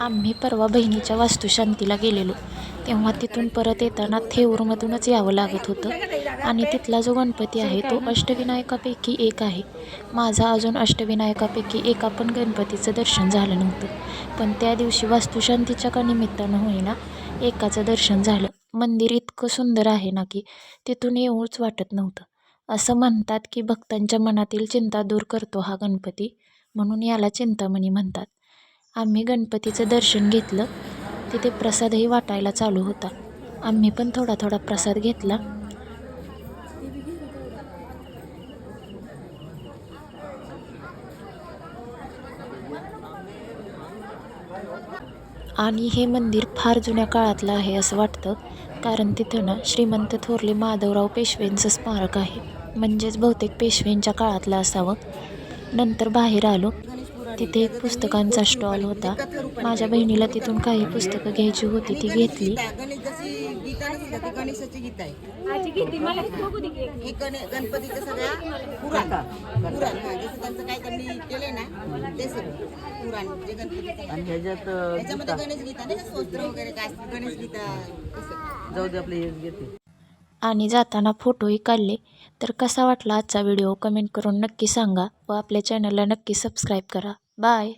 आम्ही परवा बहिणीच्या वास्तुशांतीला गेलेलो, तेव्हा तिथून परत येताना थेऊरमधूनच यावं लागत होतं आणि तिथला जो गणपती आहे तो अष्टविनायकापैकी एक आहे. माझा अजून अष्टविनायकापैकी एका पण गणपतीचं दर्शन झालं नव्हतं. पण त्या दिवशी वास्तुशांतीच्या का निमित्तानं होईना एकाचं दर्शन झालं. मंदिर इतकं सुंदर आहे ना की तिथून येऊच वाटत नव्हतं. असं म्हणतात की भक्तांच्या मनातील चिंता दूर करतो हा गणपती, म्हणून याला चिंतामणी म्हणतात. आम्ही गणपतीचं दर्शन घेतलं. तिथे प्रसादही वाटायला चालू होता. आम्ही पण थोडा थोडा प्रसाद घेतला. आणि हे मंदिर फार जुन्या काळातलं आहे असं वाटतं, कारण तिथं ना श्रीमंत थोरले माधवराव पेशवेंचं स्मारक आहे. म्हणजेच बहुतेक पेशवेंच्या काळातलं असावं. नंतर बाहेर आलो. तिथे एक पुस्तकांचा स्टॉल होता. माझ्या बहिणीला तिथून काही पुस्तकं घ्यायची होती, ती घेतली. गणपतीचं सगळ्या पुराण पुराण जसं त्यांचं काय त्यांनी केलंय ना ते सगळं पुराण जे गणपती आणि ह्याच्यामध्ये गणेश गीता नाही का स्तोत्र वगैरे काय गणेश गीता जाऊ दे आपले घेते. आणि जाताना फोटोही काढले. तर कसा वाटला आजचा व्हिडिओ कमेंट करून नक्की सांगा व आपल्या चॅनलला नक्की सबस्क्राईब करा. बाय.